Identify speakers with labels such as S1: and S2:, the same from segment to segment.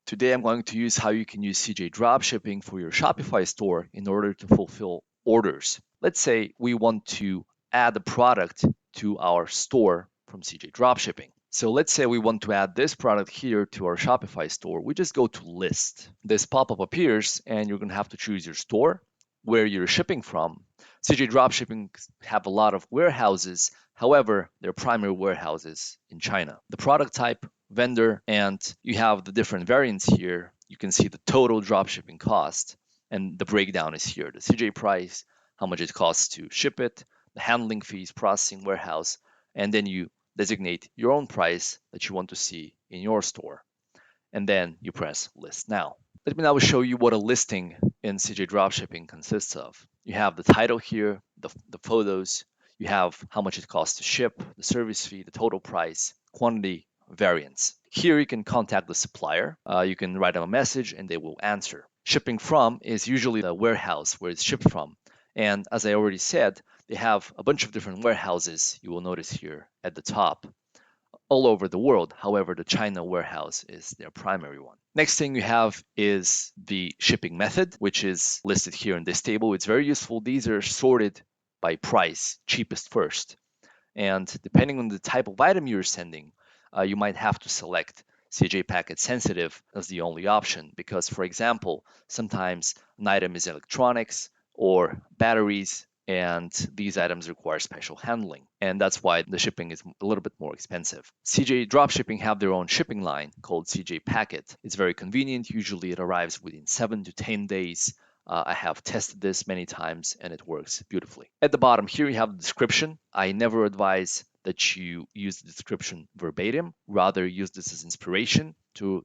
S1: Today I'm going to use how you can use CJ Dropshipping for your Shopify store in order to fulfill orders. Let's say we want to add a product to our store from CJ Dropshipping. So let's say we want to add this product here to our Shopify store. We just go to list. This pop-up appears and you're going to have to choose your store, where you're shipping from. CJ Dropshipping have a lot of warehouses. However, their primary warehouse is in China. The product type, vendor, and you have the different variants here. You can see the total dropshipping cost, and the breakdown is here. The CJ price, how much it costs to ship it, the handling fees, processing, warehouse, and then you designate your own price that you want to see in your store. And then you press list now. Let me now show you what a listing in CJ Dropshipping consists of. You have the title here, the photos, you have how much it costs to ship, the service fee, the total price, quantity, variance. Here you can contact the supplier. You can write them a message and they will answer. Shipping from is usually the warehouse where it's shipped from. And as I already said, they have a bunch of different warehouses you will notice here at the top all over the world. However, the China warehouse is their primary one. Next thing we have is the shipping method, which is listed here in this table. It's very useful. These are sorted by price, cheapest first. And depending on the type of item you're sending, you might have to select CJ packet sensitive as the only option because, for example, sometimes an item is electronics or batteries, and these items require special handling, and that's why the shipping is a little bit more expensive. CJ Dropshipping have their own shipping line called CJ Packet. It's very convenient. Usually it arrives within 7 to 10 days. I have tested this many times and it works beautifully. At the bottom here you have the description. I never advise that you use the description verbatim. Rather use this as inspiration to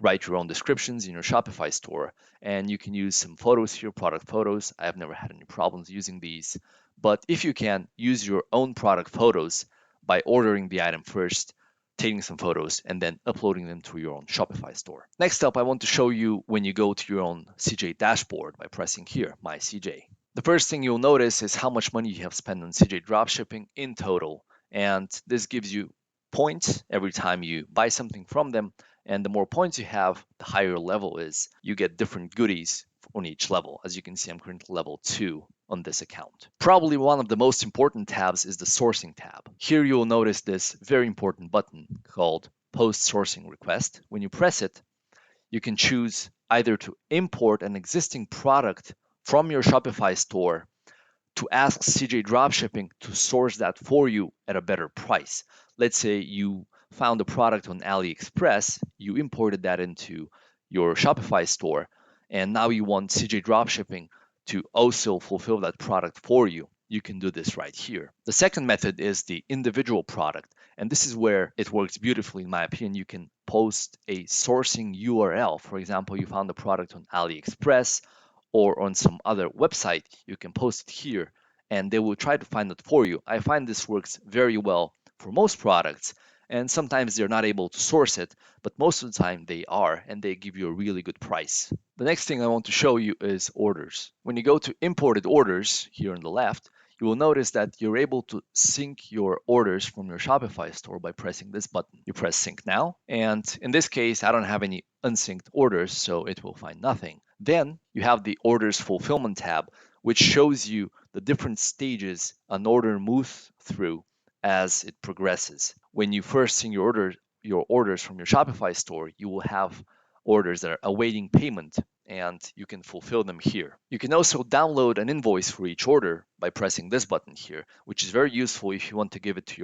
S1: write your own descriptions in your Shopify store. And you can use some photos here, product photos. I have never had any problems using these. But if you can, use your own product photos by ordering the item first, taking some photos, and then uploading them to your own Shopify store. Next up, I want to show you when you go to your own CJ dashboard by pressing here, My CJ. The first thing you'll notice is how much money you have spent on CJ dropshipping in total. And this gives you points every time you buy something from them. And the more points you have, the higher your level is. You get different goodies on each level. As you can see, I'm currently level 2 on this account. Probably one of the most important tabs is the sourcing tab. Here you will notice this very important button called Post Sourcing Request. When you press it, you can choose either to import an existing product from your Shopify store to ask CJ Dropshipping to source that for you at a better price. Let's say you found a product on AliExpress, you imported that into your Shopify store, and now you want CJ Dropshipping to also fulfill that product for you. You can do this right here. The second method is the individual product, and this is where it works beautifully in my opinion. You can post a sourcing URL. For example, you found a product on AliExpress or on some other website, you can post it here and they will try to find it for you. I find this works very well for most products, and sometimes they're not able to source it, but most of the time they are, and they give you a really good price. The next thing I want to show you is orders. When you go to imported orders here on the left, you will notice that you're able to sync your orders from your Shopify store by pressing this button. You press sync now, and in this case, I don't have any unsynced orders, so it will find nothing. Then you have the orders fulfillment tab, which shows you the different stages an order moves through as it progresses. When you first sync your orders from your Shopify store, you will have orders that are awaiting payment, and you can fulfill them here. You can also download an invoice for each order by pressing this button here, which is very useful if you want to give it to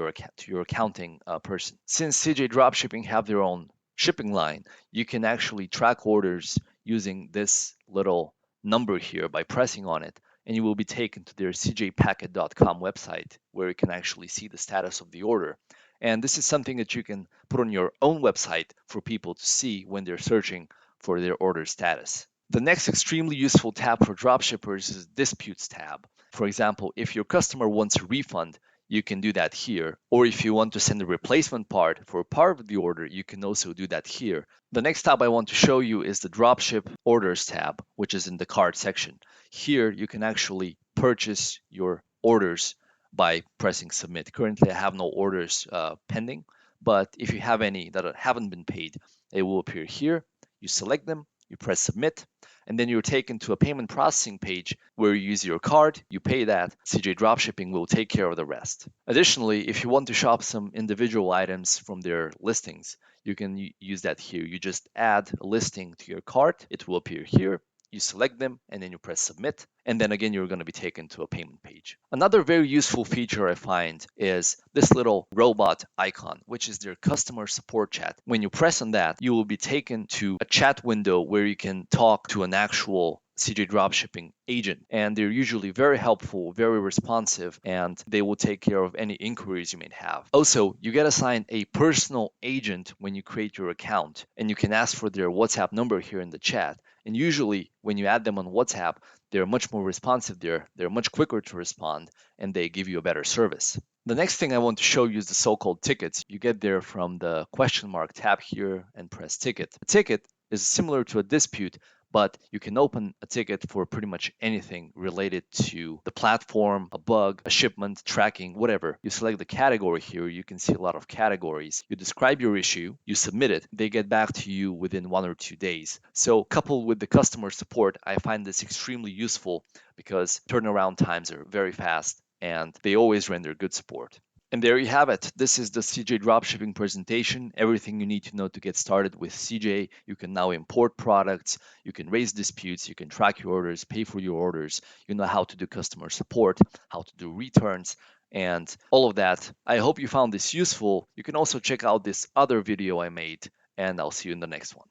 S1: your accounting person. Since CJ Dropshipping have their own shipping line, you can actually track orders using this little number here by pressing on it, and you will be taken to their cjpacket.com website where you can actually see the status of the order. And this is something that you can put on your own website for people to see when they're searching for their order status. The next extremely useful tab for dropshippers is Disputes tab. For example, if your customer wants a refund, you can do that here. Or if you want to send a replacement part for part of the order, you can also do that here. The next tab I want to show you is the Dropship Orders tab, which is in the cart section. Here you can actually purchase your orders by pressing submit. Currently, I have no orders pending, but if you have any that haven't been paid, it will appear here. You select them, you press submit, and then you're taken to a payment processing page where you use your card, you pay that, CJ Dropshipping will take care of the rest. Additionally, if you want to shop some individual items from their listings, you can use that here. You just add a listing to your cart, it will appear here. You select them and then you press submit, and then again you're going to be taken to a payment page. Another very useful feature I find is this little robot icon, which is their customer support chat. When you press on that, you will be taken to a chat window where you can talk to an actual CJ Dropshipping agent, and they're usually very helpful, very responsive, and they will take care of any inquiries you may have. Also, you get assigned a personal agent when you create your account, and you can ask for their WhatsApp number here in the chat. And usually, when you add them on WhatsApp, they're much more responsive there, they're much quicker to respond, and they give you a better service. The next thing I want to show you is the so-called tickets. You get there from the question mark tab here and press ticket. A ticket is similar to a dispute, but you can open a ticket for pretty much anything related to the platform, a bug, a shipment, tracking, whatever. You select the category here, you can see a lot of categories. You describe your issue, you submit it, they get back to you within 1 or 2 days. So coupled with the customer support, I find this extremely useful because turnaround times are very fast and they always render good support. And there you have it. This is the CJ dropshipping presentation. Everything you need to know to get started with CJ. You can now import products, you can raise disputes, you can track your orders, pay for your orders. You know how to do customer support, how to do returns, and all of that. I hope you found this useful. You can also check out this other video I made, and I'll see you in the next one.